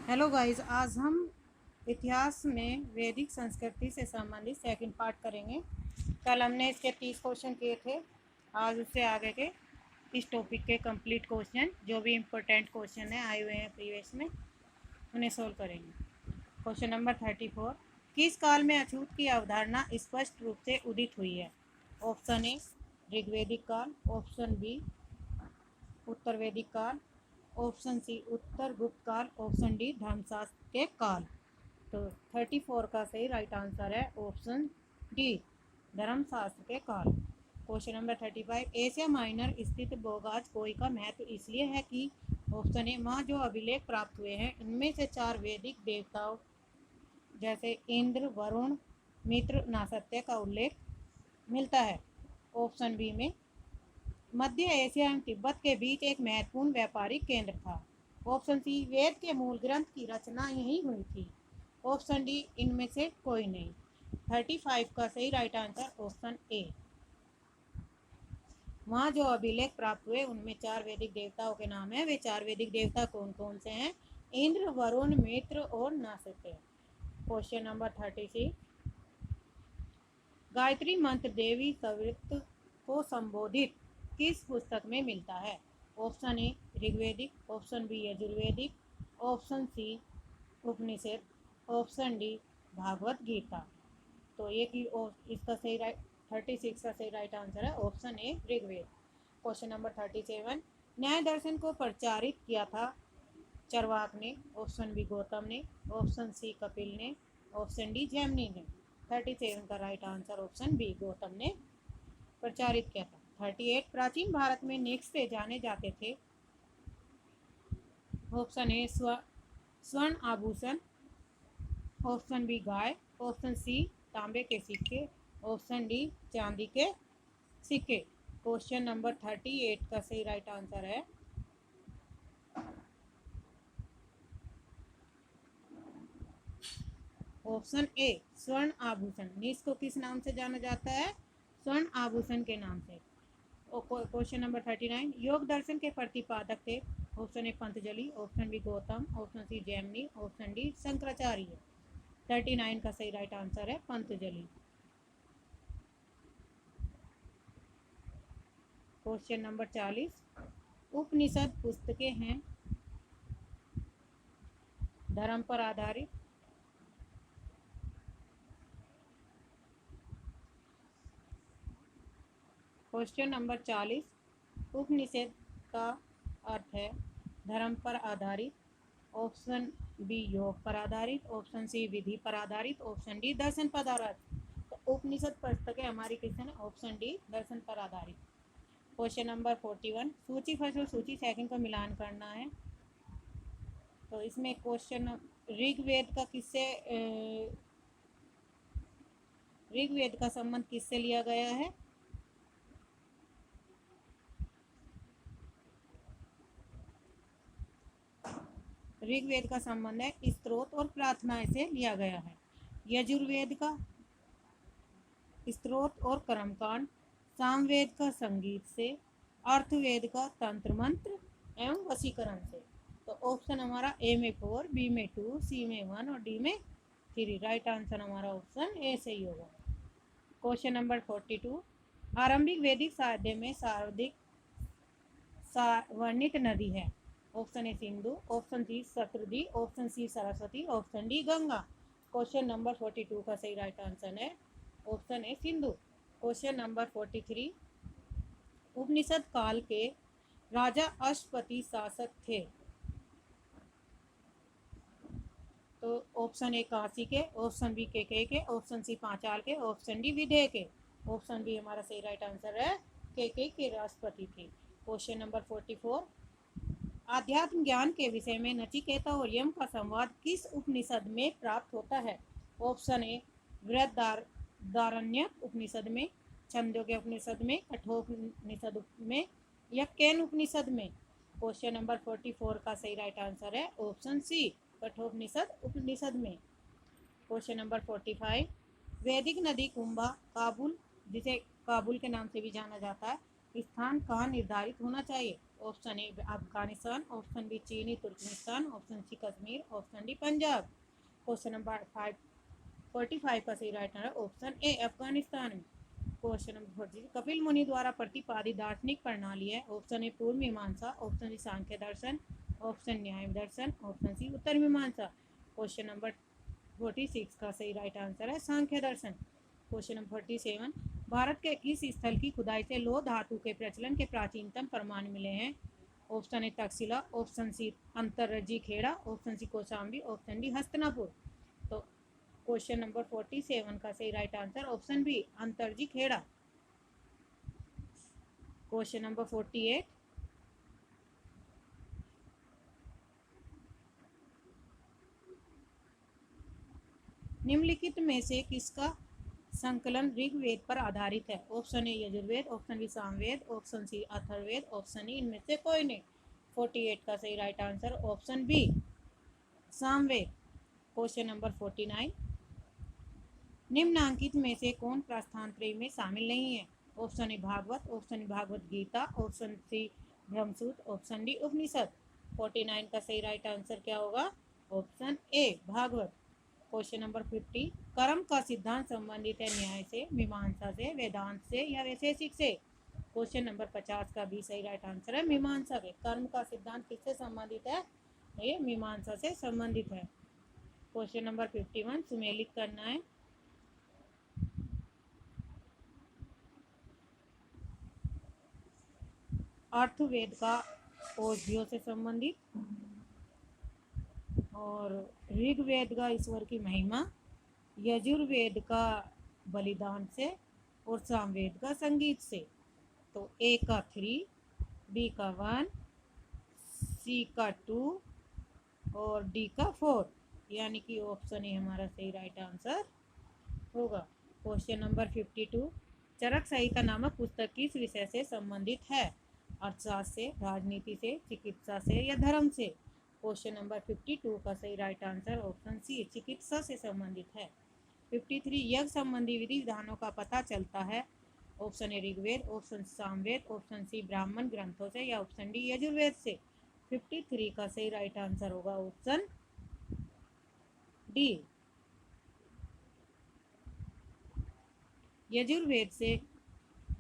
Hello guys, आज हम इतिहास में वैदिक संस्कृति से संबंधित सेकंड पार्ट करेंगे। कल हमने इसके 30 क्वेश्चन किए थे। आज उससे आगे के इस टॉपिक के कंप्लीट क्वेश्चन, जो भी इम्पोर्टेंट क्वेश्चन है आए हुए हैं प्रीवियस में, उन्हें सोल्व करेंगे। क्वेश्चन नंबर 34, किस काल में अछूत की अवधारणा स्पष्ट रूप से उदित हुई है? ऑप्शन ए ऋग्वेदिक काल, ऑप्शन बी उत्तर वैदिक काल, ऑप्शन सी उत्तर गुप्त काल, ऑप्शन डी धर्मशास्त्र के काल। तो 34 का सही राइट आंसर है ऑप्शन डी, धर्मशास्त्र के काल। क्वेश्चन नंबर 35, एशिया माइनर स्थित बोगाज कोई का महत्व इसलिए है कि ऑप्शन ए वहाँ जो अभिलेख प्राप्त हुए हैं उनमें से 4 वैदिक देवताओं जैसे इंद्र, वरुण, मित्र, नासत्य का उल्लेख मिलता है। ऑप्शन बी में मध्य एशिया एवं तिब्बत के बीच एक महत्वपूर्ण व्यापारिक केंद्र था। ऑप्शन सी वेद के मूल ग्रंथ की रचना यहीं हुई थी। ऑप्शन डी इनमें से कोई नहीं। 35 का सही राइट आंसर ऑप्शन ए। वहाँ जो अभिलेख प्राप्त हुए उनमें 4 वैदिक देवताओं के नाम है। वे 4 वैदिक देवता कौन कौन से हैं? इंद्र, वरुण, मित्र और नासत्य। क्वेश्चन नंबर 36, गायत्री मंत्र देवी सवित को संबोधित किस पुस्तक में मिलता है? Option A Rigvedic, option B Yajurvedic, option C Upanishad, option D Bhagavad Gita. तो ये कि इसका सही राइट 36 का सही राइट आंसर है option A Rigveda. Question number 37, न्याय दर्शन को प्रचारित किया था चरवाक ने? ऑप्शन बी गौतम ने, ऑप्शन सी कपिल ने, ऑप्शन डी जैमिनी ने। 37 का right answer option B Gautam ने प्रचारित किया था। 38, प्राचीन भारत में नेक्स्ट से जाने जाते थे? ऑप्शन ए स्वर्ण आभूषण, ऑप्शन बी गाय, ऑप्शन सी तांबे के सिक्के, ऑप्शन डी चांदी के सिक्के। क्वेश्चन नंबर 38 का सही राइट आंसर है ऑप्शन ए स्वर्ण आभूषण। नीस को किस नाम से जाना जाता है? स्वर्ण आभूषण के नाम से। क्वेश्चन नंबर 39, योग दर्शन के प्रतिपादक थे? Option A Patanjali, option B Gautam, option C Jaimini, option D Shankaracharya. 39 का सही राइट आंसर है पंतजलि। क्वेश्चन नंबर 40, उपनिषद पुस्तकें हैं धर्म पर आधारित? क्वेश्चन नंबर 40, उपनिषद का अर्थ है धर्म पर आधारित, ऑप्शन बी योग पर आधारित, ऑप्शन सी विधि पर आधारित, ऑप्शन डी दर्शन पर आधारित। तो उपनिषद पुस्तकें हमारी किस है? ऑप्शन डी दर्शन पर आधारित। क्वेश्चन नंबर 41, सूची फर्स्ट और सूची सेकंड का मिलान करना है। तो इसमें क्वेश्चन ऋग्वेद का किससे ऋग्वेद का संबंध किससे लिया गया है? ऋग्वेद का संबंध है स्त्रोत और प्रार्थना से लिया गया है। यजुर्वेद का स्त्रोत और कर्मकांड, सामवेद का संगीत से, अर्थवेद का तंत्र मंत्र एवं वशीकरण से। तो ऑप्शन हमारा ए में 4, बी में 2, सी में 1 और डी में 3। राइट आंसर हमारा ऑप्शन ए सही होगा। क्वेश्चन नंबर 42, आरंभिक वैदिक साहित्य में सर्वाधिक वर्णित नदी है? Option A Sindhu, option C Sutlej, option C Saraswati, option D Ganga. Question number 42 का सही राइट आंसर है option A Sindhu. Question number 43, उपनिषद काल के राजा अष्टपति शासक थे? तो ऑप्शन ए काशी के, ऑप्शन बी के, ऑप्शन सी पांचाल के, ऑप्शन डी विदेह के। ऑप्शन बी हमारा सही राइट आंसर है के राष्ट्रपति थे। क्वेश्चन नंबर 44, आध्यात्म ज्ञान के विषय में नचिकेता और यम का संवाद किस उपनिषद में प्राप्त होता है? ऑप्शन ए बृहदारण्यक उपनिषद में, छंदोग्य उपनिषद में, कठोपनिषद में या केन उपनिषद में। क्वेश्चन नंबर 44 का सही राइट आंसर है ऑप्शन सी कठोपनिषद उपनिषद में। क्वेश्चन नंबर 45, वैदिक नदी कुंभा काबुल, जिसे काबुल के नाम से भी जाना जाता है, स्थान कहाँ निर्धारित होना चाहिए? Option A Afghanistan, option B चीनी Turkmenistan, option C Kashmir, option D Punjab. Question number 45 का सही right answer option A Afghanistan में। क्वेश्चन नंबर 46 कपिल मुनि द्वारा प्रतिपादित दार्शनिक प्रणाली है। ऑप्शन ए पूर्व मीमांसा, ऑप्शन सी सांख्य दर्शन, ऑप्शन न्याय दर्शन, ऑप्शन सी उत्तर मीमांसा। क्वेश्चन नंबर 46 का सही राइट आंसर है सांख्य दर्शन। क्वेश्चन नंबर 47 भारत के किस स्थल की खुदाई से लौह धातु के प्रचलन के प्राचीनतम प्रमाण मिले हैं। Option A Taxila, option C Atranji Khera, option C Kaushambi, option D Hastinapur. तो क्वेश्चन नंबर 47 का सही right answer option B Atranji Khera. Question number 48 निम्नलिखित में से किसका संकलन ऋग्वेद पर आधारित है। Option A Yajurveda, option B Samaveda, option C Atharvaveda, option E इनमें से कोई नहीं। 48 का सही right answer option B Samaveda. Question number 49 निम्नांकित में से कौन प्रस्थान त्रयी में शामिल नहीं है। Option A Bhagavata, option A Bhagavad Gita, option C Brahmasutra, option D Upanishad. 49 का सही राइट आंसर क्या होगा option A Bhagavata. Question number 50 कर्म का सिद्धांत संबंधित है न्याय से, मीमांसा से, वेदांत से या वैशेषिक से। क्वेश्चन नंबर 50 का भी सही राइट आंसर है मीमांसा से। कर्म का सिद्धांत किससे संबंधित है, ये मीमांसा से संबंधित है। क्वेश्चन नंबर 51 सुमेलित करना है। अर्थवेद का औषधियों से संबंधित, और ऋग्वेद का ईश्वर की महिमा, यजुर्वेद का बलिदान से, और सामवेद का संगीत से। तो ए का 3, बी का 1, सी का 2 और डी का 4, यानी कि ऑप्शन ए हमारा सही राइट आंसर होगा। क्वेश्चन नंबर 52 चरक संहिता नामक पुस्तक किस विषय से संबंधित है। अर्थशास्त्र से, राजनीति से, चिकित्सा से या धर्म से। क्वेश्चन नंबर 52 का सही राइट आंसर ऑप्शन सी चिकित्सा से संबंधित है। 53 यज्ञ संबंधी विधि विधानों का पता चलता है। Option A Rigveda, option Samaveda, option C ब्राह्मण ग्रंथों से या ऑप्शन डी यजुर्वेद से। 53 का सही राइट आंसर होगा ऑप्शन डी यजुर्वेद से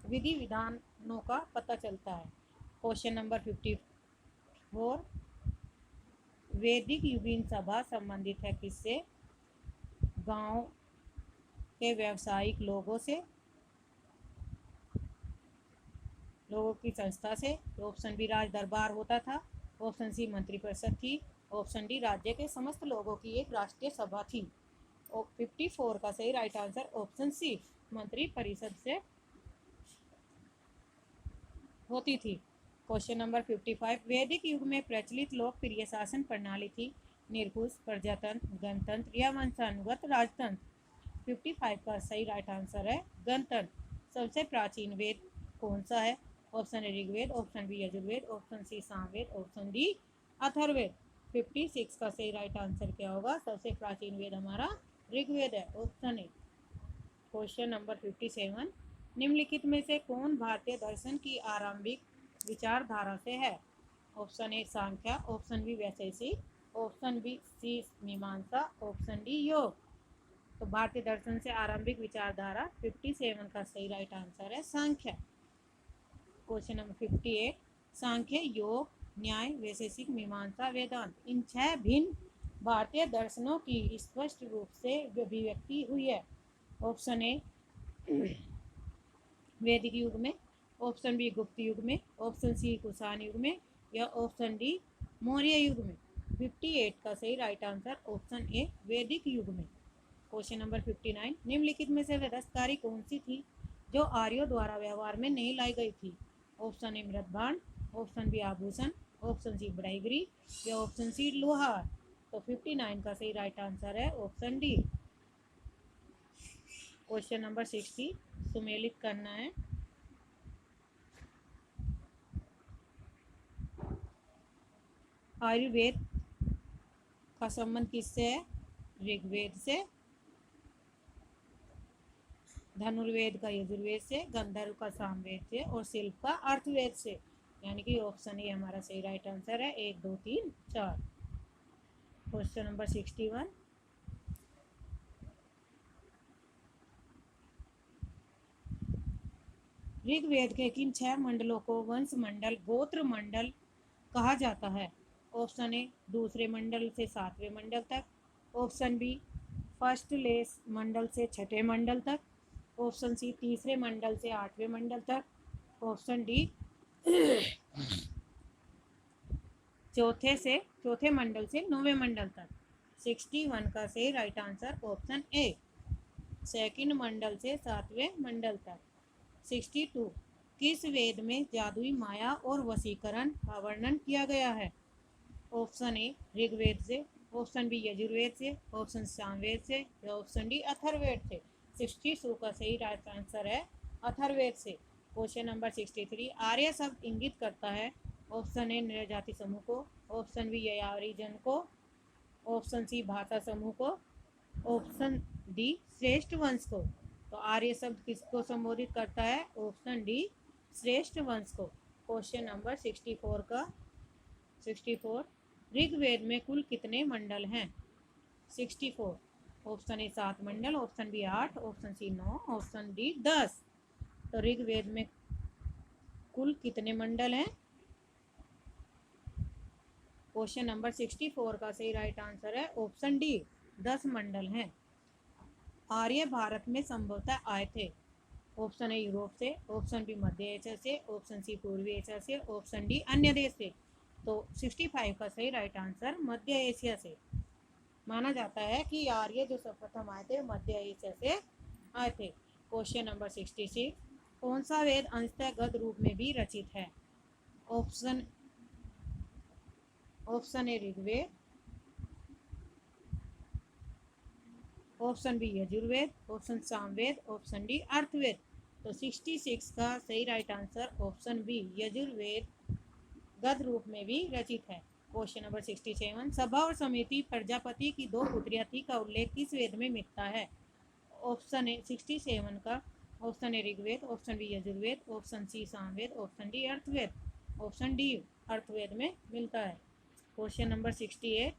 विधि विधानों का पता चलता है। क्वेश्चन नंबर 54 वैदिक युगीन सभा संबंधित है किससे। गांव के व्यावसायिक लोगों से, लोगों की संस्था से। ऑप्शन बी राज दरबार होता था, ऑप्शन सी मंत्रिपरिषद थी, ऑप्शन डी राज्य के समस्त लोगों की एक राष्ट्रीय सभा थी। 54 का सही राइट आंसर ऑप्शन सी मंत्री परिषद से होती थी। क्वेश्चन नंबर 55 वैदिक युग में प्रचलित लोकप्रिय शासन प्रणाली थी निरकुश, प्रजातंत्र, गणतंत्र या वंशानुगत राजतंत्र। 55 का सही राइट आंसर है गणतंत्र। सबसे प्राचीन वेद कौन सा है। Option A Rigveda, option B Yajurveda, option C Samaveda, option D Atharvaveda. 56 का सही राइट आंसर क्या होगा, सबसे प्राचीन वेद हमारा ऋग्वेद है, ऑप्शन ए। क्वेश्चन नंबर 57 निम्नलिखित में से कौन भारतीय दर्शन की आरंभिक विचारधारा से है। Option A Sankhya, option B Vaisheshika, option B C Mimamsa, option D योग। तो भारतीय दर्शन से आरंभिक विचारधारा 57 का सही राइट आंसर है सांख्य। क्वेश्चन नंबर 58 सांख्य, योग, न्याय, वैशेषिक, मीमांसा, वेदांत इन 6 भिन्न भारतीय दर्शनों की स्पष्ट रूप से अभिव्यक्ति हुई है। ऑप्शन ए वैदिक युग में, ऑप्शन बी गुप्त युग में, ऑप्शन सी कुषाण युग में या ऑप्शन डी मौर्य युग में। 58 का सही राइट आंसर ऑप्शन ए वैदिक युग में। क्वेश्चन नंबर 59 निम्नलिखित में से दस्तकारी कौन सी थी जो आर्यों द्वारा व्यवहार में नहीं लाई गई थी। ऑप्शन ए मृदभांड, ऑप्शन बी आभूषण, ऑप्शन सी बढ़ईगरी या ऑप्शन सी लोहार। तो 59 का सही राइट आंसर है ऑप्शन डी। क्वेश्चन नंबर 60 सुमेलित करना है। आयुर्वेद का संबंध किससे है। ऋग्वेद से, धनुर्वेद का यजुर्वेद से, गंधर्व का सामवेद से और शिल्प का अर्थवेद से। यानी कि ऑप्शन ए हमारा सही राइट आंसर है, 1 2 3 4। Question number 61। ऋग्वेद के किन 6 मंडलों को वंश मंडल गोत्र मंडल कहा जाता है? ऑप्शन ए दूसरे मंडल से 7वें मंडल तक, ऑप्शन बी फर्स्ट लेस मंडल से 6ठे मंडल तक, ऑप्शन सी तीसरे मंडल से 8वें मंडल तक, ऑप्शन डी चौथे मंडल से 9वें मंडल तक। 61 का सही right answer option A, second मंडल से 7वें मंडल तक। 62 किस वेद में जादुई माया और वशीकरण का वर्णन किया गया है? ऑप्शन ए ऋग्वेद से, ऑप्शन बी यजुर्वेद से, ऑप्शन सामवेद से या ऑप्शन डी अथर्ववेद से। 62 का सही राइट आंसर है अथर्ववेद से। क्वेश्चन नंबर 63 आर्य शब्द इंगित करता है? ऑप्शन ए नृ जाति समूह को, ऑप्शन बी यायावरी जन को, ऑप्शन सी भाषा समूह को, ऑप्शन डी श्रेष्ठ वंश को। तो आर्य शब्द किसको संबोधित करता है? ऑप्शन डी श्रेष्ठ वंश को। क्वेश्चन नंबर 64 ऋग्वेद में कुल कितने मंडल हैं? 64 ऑप्शन ए 7 मंडल, option B 8, option C 9, option D 10। तो ऋग्वेद में कुल कितने मंडल हैं? क्वेश्चन नंबर 64 का सही राइट आंसर है ऑप्शन डी 10 मंडल हैं। आर्य भारत में संभवतः आए थे? ऑप्शन ए यूरोप से, ऑप्शन बी मध्य एशिया से, ऑप्शन सी पूर्वी एशिया से, ऑप्शन डी अन्य देश से। तो 65 का सही राइट आंसर मध्य एशिया से। माना जाता है कि आर्य जो सर्वप्रथम आए थे मध्य एशिया से आए थे। क्वेश्चन नंबर 66 कौन सा वेद अंशतः गद्य रूप में भी रचित है? Option A Rigveda, option B Yajurveda, option Samaveda, option D Atharvaveda. तो 66 का सही right answer option B Yajurveda गद्य रूप में भी रचित है। क्वेश्चन नंबर 67 सभा और समिति प्रजापति की 2 पुत्रियां थी का उल्लेख किस वेद में मिलता है? ऑप्शन ए 67 का option A Rigveda, option B Yajurveda, option C Samaveda, option D Atharvaveda. Option D Atharvaveda में मिलता है। क्वेश्चन नंबर 68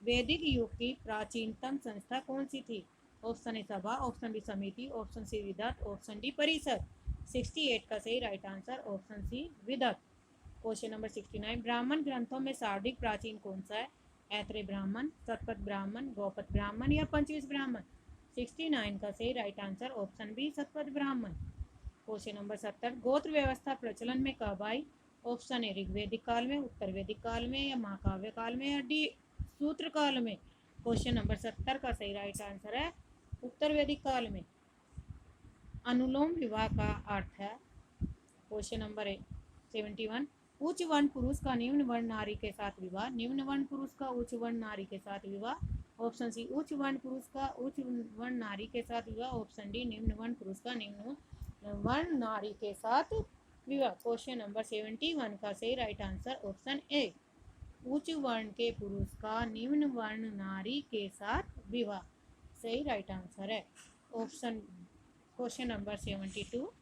वैदिक युग की प्राचीनतम संस्था कौन सी थी? ऑप्शन ए सभा, ऑप्शन बी समिति, ऑप्शन सी विदत, ऑप्शन डी परिषद। 68 का सही राइट आंसर ऑप्शन सी विदत। क्वेश्चन नंबर 69 ब्राह्मण ग्रंथों में सर्वाधिक प्राचीन कौन सा है? ऐत्रेय ब्राह्मण, शतपथ ब्राह्मण, गौपथ ब्राह्मण या पंचविंश ब्राह्मण। 69 का सही right answer option B Shatapatha Brahmana. Question number 70 गोत्र व्यवस्था प्रचलन में कब आई? ऑप्शन ए ऋग्वेदिक काल में, उत्तर वैदिक काल में या महाकाव्य काल में या डी सूत्र काल में। क्वेश्चन नंबर 70 का सही राइट आंसर है उत्तर वैदिक काल में। अनुलोम विवाह का अर्थ है? क्वेश्चन नंबर 71 उच्च वर्ण पुरुष का निम्न वर्ण नारी के साथ विवाह, निम्न वर्ण पुरुष का उच्च वर्ण नारी के साथ विवाह। ऑप्शन सी उच्च वर्ण पुरुष का उच्च वर्ण नारी के साथ विवाह, ऑप्शन डी निम्न वर्ण पुरुष का निम्न वर्ण नारी के साथ विवाह। क्वेश्चन नंबर 71 का सही राइट आंसर ऑप्शन ए उच्च वर्ण के पुरुष का निम्न वर्ण नारी के साथ विवाह सही राइट आंसर है ऑप्शन। क्वेश्चन नंबर 72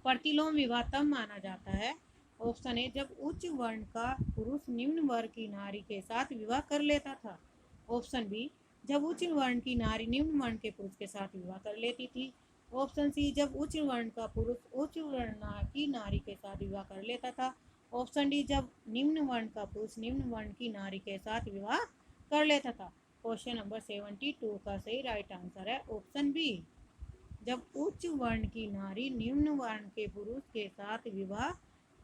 प्रतिलोम विवाह तब माना जाता है? ऑप्शन ए जब उच्च वर्ण का पुरुष निम्न वर्ग की नारी के साथ विवाह कर लेता था, ऑप्शन बी जब उच्च वर्ण की नारी निम्न वर्ण के पुरुष के साथ विवाह कर लेती थी, ऑप्शन सी जब उच्च वर्ण का पुरुष उच्च वर्ण की नारी के साथ विवाह कर लेता था, ऑप्शन डी जब निम्न वर्ण का पुरुष निम्न वर्ण की नारी के साथ विवाह कर लेता था। क्वेश्चन नंबर 72 का सही राइट आंसर है ऑप्शन बी जब उच्च वर्ण की नारी निम्न वर्ण के पुरुष के साथ विवाह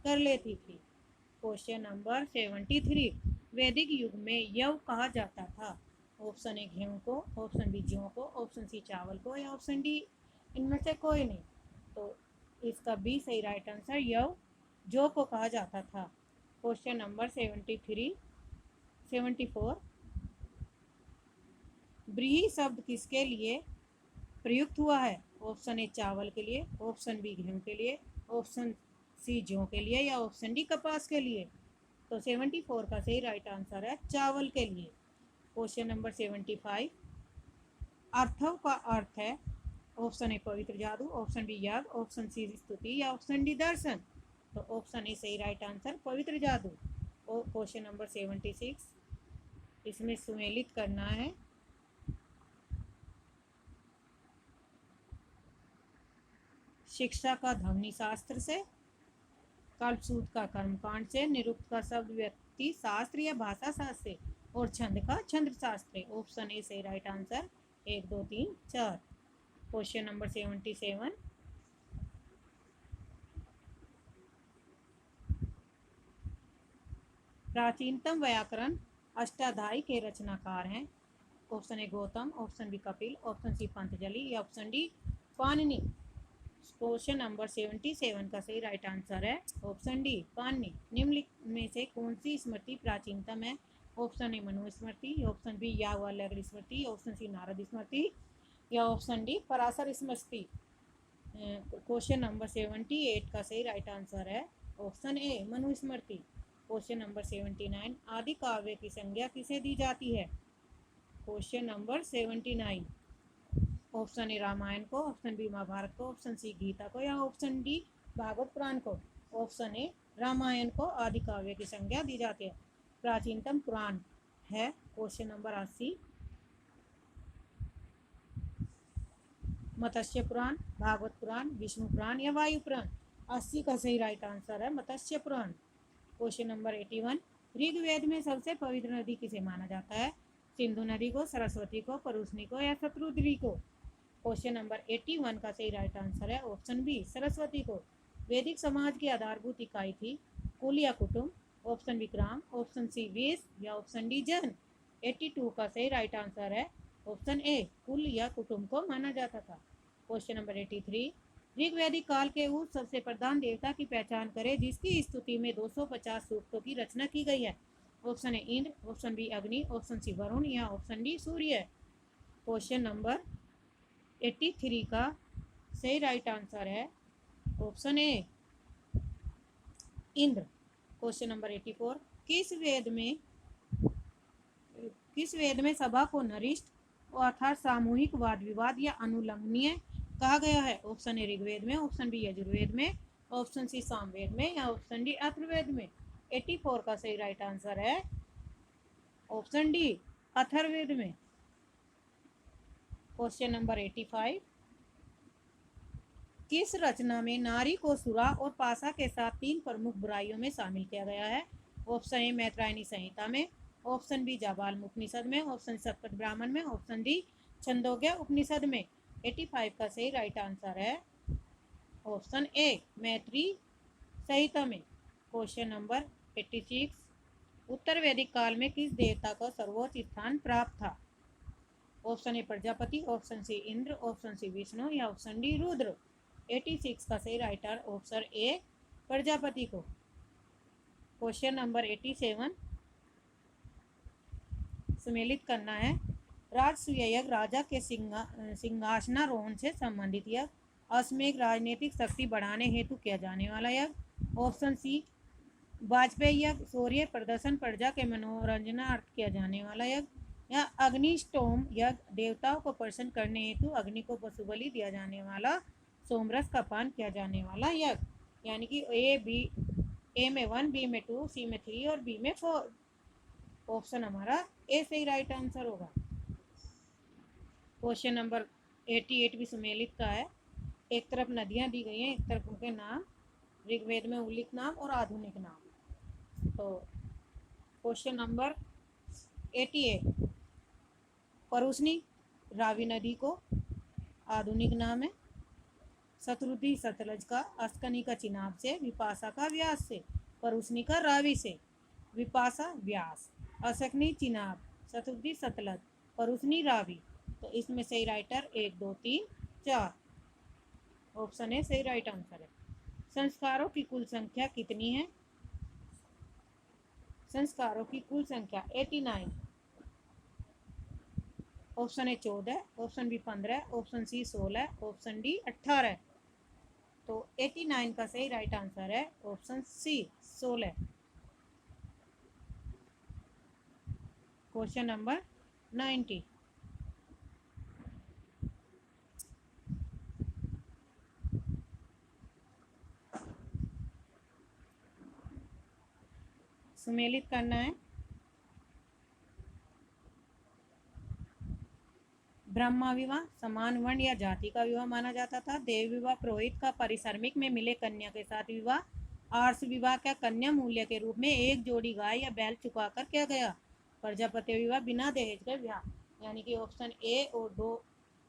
कर लेती थी। क्वेश्चन नंबर 73 वैदिक युग में यव कहा जाता था? ऑप्शन ए गेहूं को, ऑप्शन बी जौ को, ऑप्शन सी चावल को या ऑप्शन डी इनमें से कोई नहीं। तो इसका बी सही राइट आंसर यव जौ को कहा जाता था। क्वेश्चन नंबर 74 ब्रीही शब्द किसके लिए प्रयुक्त हुआ है? ऑप्शन ए चावल के लिए, ऑप्शन बी गेहूं के लिए, ऑप्शन सी जौ के लिए या ऑप्शन डी कपास के लिए। तो 74 का सही राइट आंसर है चावल के लिए। क्वेश्चन नंबर 75 अर्थव का अर्थ है? ऑप्शन ए पवित्र जादू, ऑप्शन बी याग, ऑप्शन सी स्तुति या ऑप्शन डी दर्शन। तो ऑप्शन ए सही राइट आंसर पवित्र जादू। और क्वेश्चन नंबर 76, इसमें सुमेलित करना है। शिक्षा का ध्वनि शास्त्र से, कल्पसूत्र का कर्मकांड से, निरुक्त का शब्द व्यक्ति शास्त्र या भाषा शास्त्र से, और छंद का छंद शास्त्र। ऑप्शन ए सही राइट आंसर 1 2 3 4। क्वेश्चन नंबर 77, प्राचीनतम व्याकरण अष्टाध्यायी के रचनाकार हैं। Option A Gautam, option B Kapil, option C Patanjali या option D Panini. Question number 77 का सही राइट आंसर है ऑप्शन डी पाणिनि। निम्नलिखित में से कौन सी स्मृति प्राचीनतम है? Option A Manu Smriti, option B Yajnavalkya Smriti, option C Narada Smriti या option D Parashara Smriti. Question number 78 का सही राइट आंसर है option A Manu Smriti. Question number 79, आदि काव्य की संज्ञा किसे दी जाती है? Question number 79, option A Ramayana को, ऑप्शन बी महाभारत को, ऑप्शन सी गीता को या ऑप्शन डी भागवत पुराण को। ऑप्शन ए रामायण को आदि काव्य की संज्ञा दी जाती है। प्राचीनतम पुराण है क्वेश्चन नंबर 80, मत्स्य पुराण, भागवत पुराण, विष्णु पुराण या वायु पुराण। 80 का सही राइट आंसर है मत्स्य पुराण। क्वेश्चन नंबर 81, ऋग्वेद में सबसे पवित्र नदी किसे माना जाता है? सिंधु नदी को, सरस्वती को, परुष्णी को या शत्रुद्री को। क्वेश्चन नंबर 81 का सही राइट आंसर है ऑप्शन बी सरस्वती को। वैदिक समाज की आधारभूत इकाई थी कुल या कुटुंब। ऑप्शन बी ग्राम, ऑप्शन सी वेश या ऑप्शन डी जन। 82 का सही राइट आंसर है ऑप्शन ए कुल या कुटुंब को माना जाता था। क्वेश्चन नंबर 83, ऋग्वैदिक काल के उस सबसे प्रधान देवता की पहचान करें जिसकी स्तुति में 250 सूक्तों की रचना की गई है। Option A Indra, option B Agni, option C Varuna या option D Surya. Question number 83 का सही राइट आंसर है option A Indra. Question number 84, किस वेद में सभा को नरिष्ठ अर्थात सामूहिक वाद विवाद या अनुलंघनीय कहा गया है? ऑप्शन ए ऋग्वेद में, ऑप्शन बी यजुर्वेद में, ऑप्शन सी सामवेद में या ऑप्शन डी अथर्ववेद में। 84 का सही राइट आंसर है ऑप्शन डी अथर्ववेद में। क्वेश्चन नंबर 85, किस रचना में नारी को सुरा और पासा के साथ 3 प्रमुख बुराइयों में शामिल किया गया है? ऑप्शन ए मैत्रायणी संहिता में, ऑप्शन बी जाबाल उपनिषद में, ऑप्शन सप्तक ब्राह्मण में, ऑप्शन डी छंदोग्य उपनिषद में। 85 का सही राइट आंसर है ऑप्शन ए मैत्री संहिता में। क्वेश्चन नंबर 86, उत्तर वैदिक काल में किस देवता को सर्वोच्च स्थान प्राप्त था? Option A Prajapati, option C Indra, option C Vishnu या ऑप्शन डी रुद्र। 86 का सही right answer option A Prajapati को। क्वेश्चन नंबर 87, सम्मिलित करना है। राजसूय यज्ञ राजा के सिंहासनारोहण से संबंधित यज्ञ। अश्वमेध राजनीतिक शक्ति बढ़ाने हेतु किया जाने वाला यज्ञ। ऑप्शन सी वाजपेयी यज्ञ शौर्य प्रदर्शन प्रजा के मनोरंजनार्थ किया जाने वाला यज्ञ। या अग्निष्टोम यज्ञ देवताओं को प्रसन्न करने हेतु अग्नि को पशु बलि दिया जाने वाला सोमरस का पान किया जाने वाला यज्ञ। यानी कि ए में 1, बी में 2, सी में 3 और बी में 4। ऑप्शन हमारा ए सही राइट आंसर होगा। क्वेश्चन नंबर 88 भी सुमेलित का है। एक तरफ नदियां दी गई हैं, एक तरफ उनके नाम, ऋग्वेद में उल्लिखित नाम और आधुनिक नाम। तो क्वेश्चन नंबर 88, परुष्णी रावी नदी को आधुनिक नाम है। शत्रुद्री सतलज का, अस्कनी का चिनाब से, विपाशा का व्यास से, परुष्णी का रावी से, विपाशा व्यास, अस्कनी चिनाब, शत्रुद्री सतलज, परुष्णी रावी। तो इसमें सही राइटर 1 2 3 4 ऑप्शन है सही राइट आंसर है। संस्कारों की कुल संख्या कितनी है? संस्कारों की कुल संख्या 89। Option A 14, option B 15, option C 16, option D 18। तो 89 का सही राइट आंसर है ऑप्शन सी 16। क्वेश्चन नंबर 90, सुमेलित करना है। ब्रह्मा विवाह समान वर्ण या जाति का विवाह माना जाता था। देव विवाह पुरोहित का परिश्रमिक में मिले कन्या के साथ विवाह। आर्ष विवाह का कन्या मूल्य के रूप में एक जोड़ी गाय या बैल चुकाकर किया गया। प्रजापति विवाह बिना दहेज के विवाह, यानी कि ऑप्शन ए और दो,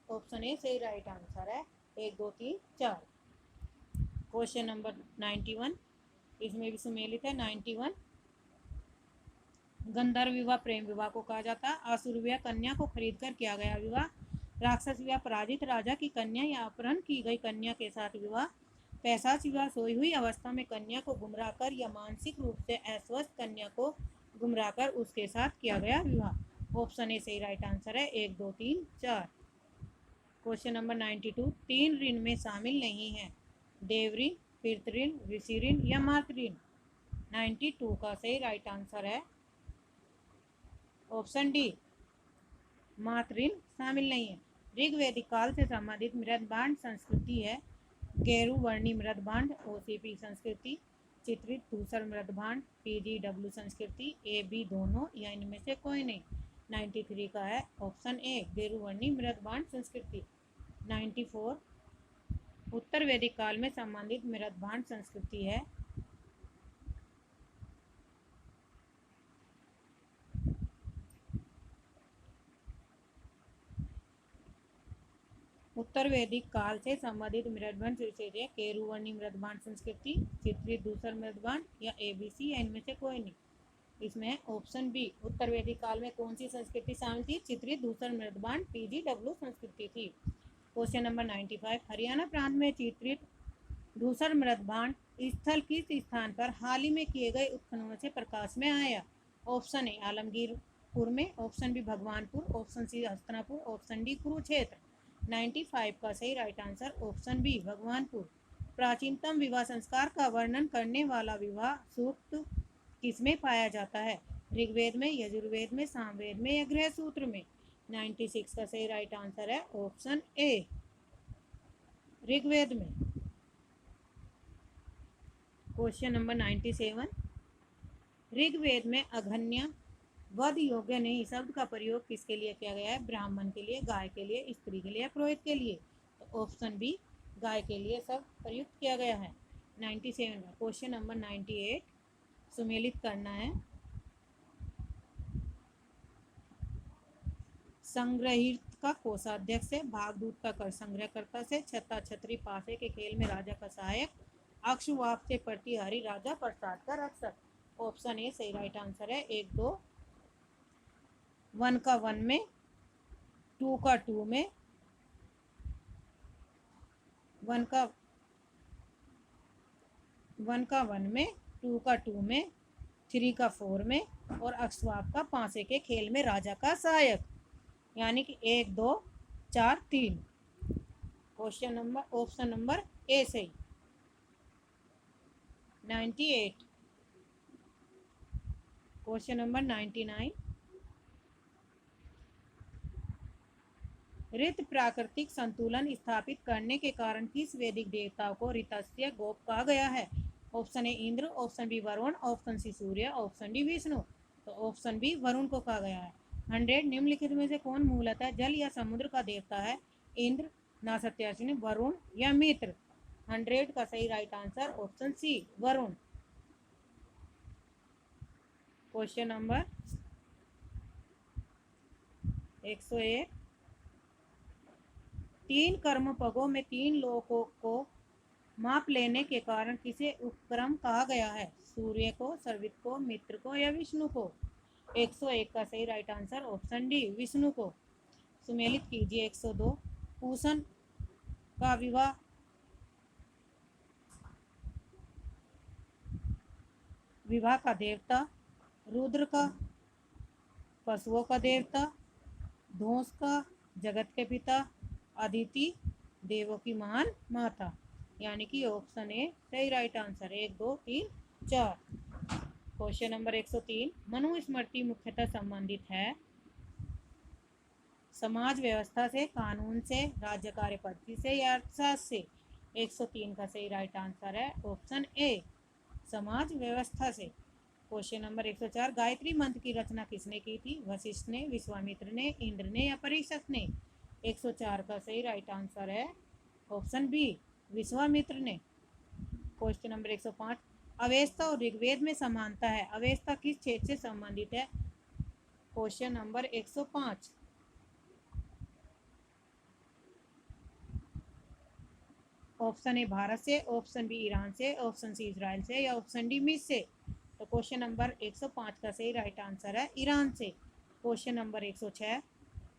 ऑप्शन ए सही राइट आंसर है। 1 2 3 4। क्वेश्चन नंबर 91, इसमें भी सुमेलित है। 91, गंधर्व विवाह प्रेम विवाह को कहा जाता है। असुर विवाह कन्या को खरीद कर किया गया विवाह। राक्षस विवाह पराजित राजा की कन्या या अपहरण की गई कन्या के साथ विवाह। पैशाच विवाह सोई हुई अवस्था में कन्या को गुमराह कर या मानसिक रूप से अस्वस्थ कन्या को गुमराह कर उसके साथ किया गया विवाह। ऑप्शन ए सही राइट आंसर है। 1 2 3 4। क्वेश्चन नंबर 92, 3 ऋण में शामिल नहीं है। देव ऋण, पितृ ऋण, ऋषि ऋण या मातृ ऋण। 92 का सही राइट आंसर है ऑप्शन डी, मातृ ऋण शामिल नहीं है। ऋग्वैदिक काल से संबंधित मृदबांड संस्कृति है। गेरुवर्णी मृदबांड, ओसीपी संस्कृति, चित्रित धूसर मृदबांड, पीजीडब्ल्यू संस्कृति, ए बी दोनों या इनमें से कोई नहीं। 93 का है ऑप्शन ए, गेरुवर्णी मृदबांड संस्कृति। 94, उत्तर वैदिक काल में संबंधित मृदबांड संस्कृति है। उत्तर वैदिक काल से संबंधित मृदबांड संस्कृति है। केरुवर्णी मृदबांड संस्कृति, चित्रित धूसर मृदबांड या एबीसी या इनमें से कोई नहीं। इसमें ऑप्शन बी, उत्तर वैदिक काल में कौन सी संस्कृति शामिल थी? चित्रित धूसर मृदबांड पीजीडब्ल्यू संस्कृति थी। क्वेश्चन नंबर 95, हरियाणा प्रांत में चित्रित धूसर मृदबांड स्थल किस स्थान पर हाल ही में किए गए उत्खननों से प्रकाश में आया? ऑप्शन ए आलमगीरपुर में, option B Bhagwanpur, option C Hastinapur, option D Kurukshetra. 95 का सही right answer option B, Bhagwanpur. प्राचीनतम विवाह संस्कार का वर्णन करने वाला विवाह सूक्त किसमें पाया जाता है? ऋग्वेद में, यजुर्वेद में, सामवेद में या गृह सूत्र में। 96 का सही राइट आंसर है ऑप्शन ए, ऋग्वेद में। क्वेश्चन नंबर 97, ऋग्वेद में अघन्या वध योग्य नहीं शब्द का प्रयोग किसके लिए किया गया है? ब्राह्मण के लिए, गाय के लिए, स्त्री के लिए, पुरोहित के लिए। तो ऑप्शन बी, गाय के लिए शब्द प्रयुक्त किया गया है। 97 का क्वेश्चन नंबर 98, सुमेलित करना है। संग्रहित का कोषाध्यक्ष से, भागदूत का कर संग्रहकर्ता से, छत्ता छतरी पासे के खेल में राजा का सहायक, अक्षवाप से प्रतिहारी राजा प्रसाद का रक्षक। ऑप्शन ए सही राइट आंसर है। 1 2, 1 का 1 में, 2 का 2 में, 1 का 1 में, 2 का 2 में, 3 का 4 में और अक्षवाप का पासे के खेल में राजा का सहायक, यानी कि 1 2 4 3। Question number option number A सही। 98, क्वेश्चन नंबर 99, ऋत प्राकृतिक संतुलन स्थापित करने के कारण किस वैदिक देवता को ऋतस्य गोप कहा गया है? Option A Indra, option B Varuna, option C Surya, option D Vishnu. तो ऑप्शन बी वरुण को कहा गया है। 100 निम्नलिखित में से कौन मूलतः जल या समुद्र का देवता है? इंद्र, नासत्याश्विनी, वरुण या मित्र। 100 का सही right answer option C, Varuna. Question number 101, 3 कर्मपगों में 3 लोकों को माप लेने के कारण किसे उपक्रम कहा गया है? सूर्य को, सर्वित को, मित्र को या विष्णु को। 101 का सही right answer option D, Vishnu को। सुमेलित कीजिए। 102, पूषण का विवाह विवाह का देवता, रुद्र का, पशुओं का देवता, धोस का, जगत के पिता, अदिति देवों की महान माता, यानी कि ऑप्शन ए सही right answer. 1 2 3 4। Question number 103, Manusmriti मुख्यतः संबंधित है समाज व्यवस्था से, कानून से, राज्य कार्य पद्धति से या अर्थशास्त्र से। 103 का सही राइट आंसर है ऑप्शन ए, समाज व्यवस्था से। क्वेश्चन नंबर 104, गायत्री मंत्र की रचना किसने की थी? वशिष्ठ ने, विश्वामित्र ने, इंद्र ने या परीक्षित ने? 104 का सही राइट आंसर है ऑप्शन बी, विश्वामित्र ने। क्वेश्चन नंबर 105, अवेस्ता और ऋग्वेद में समानता है। अवेस्ता किस क्षेत्र से संबंधित है? Question number 105, option A Bharat से, ऑप्शन बी ईरान से, ऑप्शन सी इजराइल से या ऑप्शन डी मिस्र से? तो क्वेश्चन नंबर 105 का सही राइट आंसर है ईरान से। क्वेश्चन नंबर 106,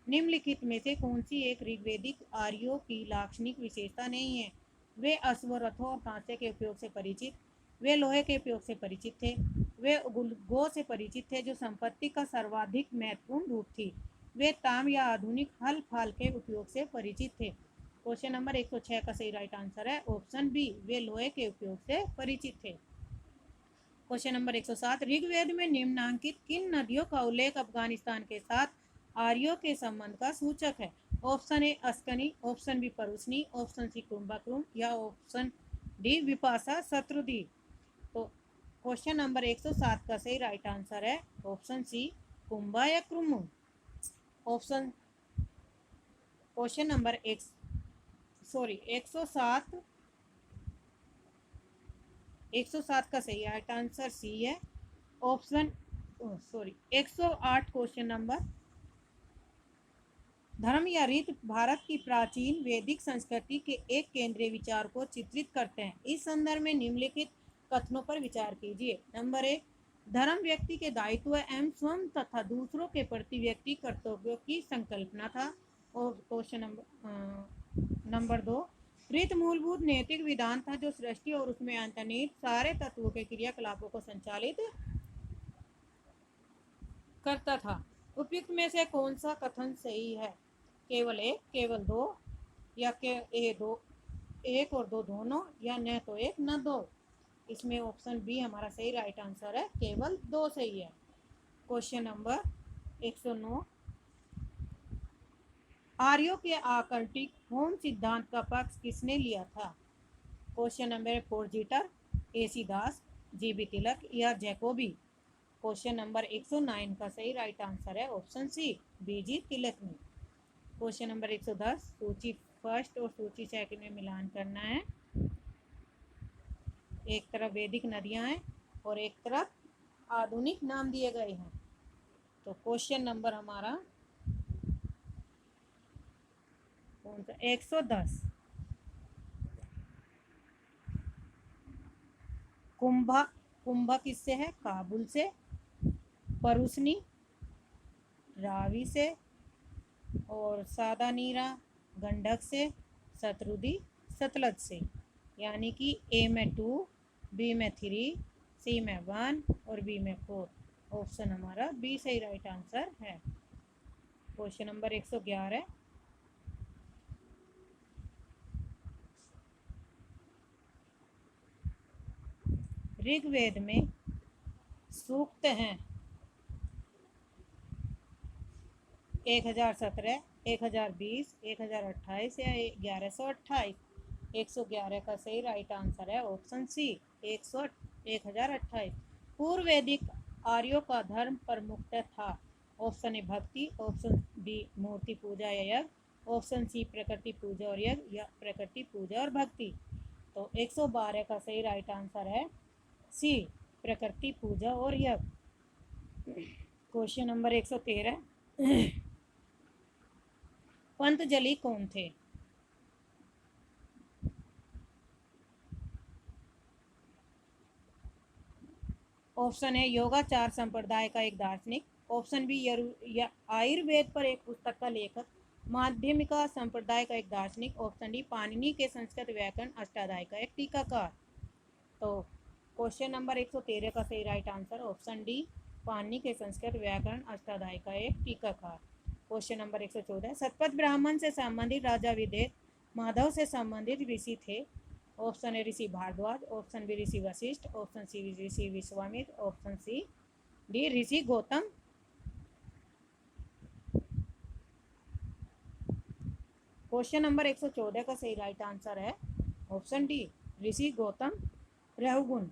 निम्नलिखित में से कौन सी एक ऋग्वेदिक आर्यों की लाक्षणिक विशेषता नहीं है? वे अश्व, रथों और कांसे के उपयोग से परिचित, वे लोहे के उपयोग से परिचित थे, वे गो से परिचित थे जो संपत्ति का सर्वाधिक महत्वपूर्ण रूप थी, वे ताम या आधुनिक हल फाल के उपयोग से परिचित थे। क्वेश्चन नंबर 106 का सही राइट आंसर है ऑप्शन बी, वे लोहे के उपयोग से परिचित थे। क्वेश्चन नंबर 107, ऋग्वेद में निम्नांकित किन नदियों का उल्लेख अफगानिस्तान के साथ आर्यों के संबंध का सूचक है? Option A Asikni, option B Parushni, option C कुंभाकुम या ऑप्शन डी विपाशा सतरुदी? तो क्वेश्चन नंबर 107 का सही राइट आंसर है ऑप्शन सी, कुंभा या क्रुमु। ऑप्शन क्वेश्चन नंबर 107 का सही राइट आंसर सी है ऑप्शन 108। क्वेश्चन नंबर, धर्म या रीत भारत की प्राचीन वैदिक संस्कृति के एक केंद्रीय विचार को चित्रित करते हैं। इस संदर्भ में निम्नलिखित कथनों पर विचार कीजिए। नंबर 1, धर्म व्यक्ति के दायित्व एवं स्वयं तथा दूसरों के प्रति व्यक्ति कर्तव्यों की संकल्पना था। और क्वेश्चन नंबर 2, रीत मूलभूत नैतिक विधान था जो सृष्टि और उसमें अंतर्निहित सारे तत्वों के क्रियाकलापों को संचालित करता था। उपयुक्त में से कौन सा कथन सही है? केवल एक, केवल दो या एक और दो दोनों, या न तो एक न दो? इसमें ऑप्शन बी हमारा सही राइट आंसर है, केवल दो सही है। क्वेश्चन नंबर 109, आर्यों के आकल्टिक होम सिद्धांत का पक्ष किसने लिया था? क्वेश्चन नंबर 4, जीटर, एसी दास, जीबी तिलक या जैकोबी? क्वेश्चन नंबर 109 का सही राइट आंसर है ऑप्शन सी, बीजी तिलक ने। क्वेश्चन नंबर 110, सूची फर्स्ट और सूची सेकंड में मिलान करना है। एक तरफ वैदिक नदियां हैं और एक तरफ आधुनिक नाम दिए गए हैं। तो क्वेश्चन नंबर हमारा कौन सा? 110, कुंभा किससे है? काबुल से, परुस्नी रावी से, और सादा नीरा गंडक से, सतरुदी सतलज से। यानी कि ए में 2, बी में 3, सी में 1 और बी में 4। ऑप्शन हमारा बी सही राइट आंसर है। क्वेश्चन नंबर 111, ऋग्वेद में सूक्त हैं 1017, 1020, 1028 या 1128? 111 का सही राइट आंसर है ऑप्शन सी, 1028। पूर्व वैदिक आर्यों का धर्म प्रमुखतः था। ऑप्शन ए भक्ति, ऑप्शन बी मूर्ति पूजा या यज्ञ, ऑप्शन सी प्रकृति पूजा और यज्ञ या प्रकृति पूजा और भक्ति? तो 112 का सही राइट आंसर है सी, प्रकृति पूजा और यज्ञ। क्वेश्चन नंबर 113, पंतजलि कौन थे? ऑप्शन ए योगाचार संप्रदाय का एक दार्शनिक, ऑप्शन बी आयुर्वेद पर एक पुस्तक का लेखक, माध्यमिका संप्रदाय का एक दार्शनिक, ऑप्शन डी पाणिनि के संस्कृत व्याकरण अष्टाध्यायी का एक टीकाकार? तो क्वेश्चन नंबर 113 का सही right answer option D, Panini के संस्कृत व्याकरण अष्टाध्यायी का एक टीकाकार। क्वेश्चन नंबर 114, शतपथ ब्राह्मण से संबंधित राजा विदेह माधव से संबंधित ऋषि थे। Option A Rishi Bharadwaj, option B Rishi Vashishtha, option C Rishi Vishwamitra, option C D Rishi Gautam? Question number 114 का सही राइट आंसर है ऑप्शन डी, ऋषि गौतम रहुगुण।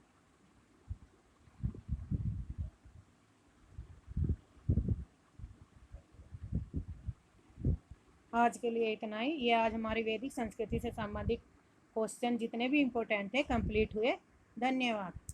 आज के लिए इतना ही। ये आज हमारी वैदिक संस्कृति से संबंधित क्वेश्चन जितने भी इम्पोर्टेंट थे कंप्लीट हुए। धन्यवाद।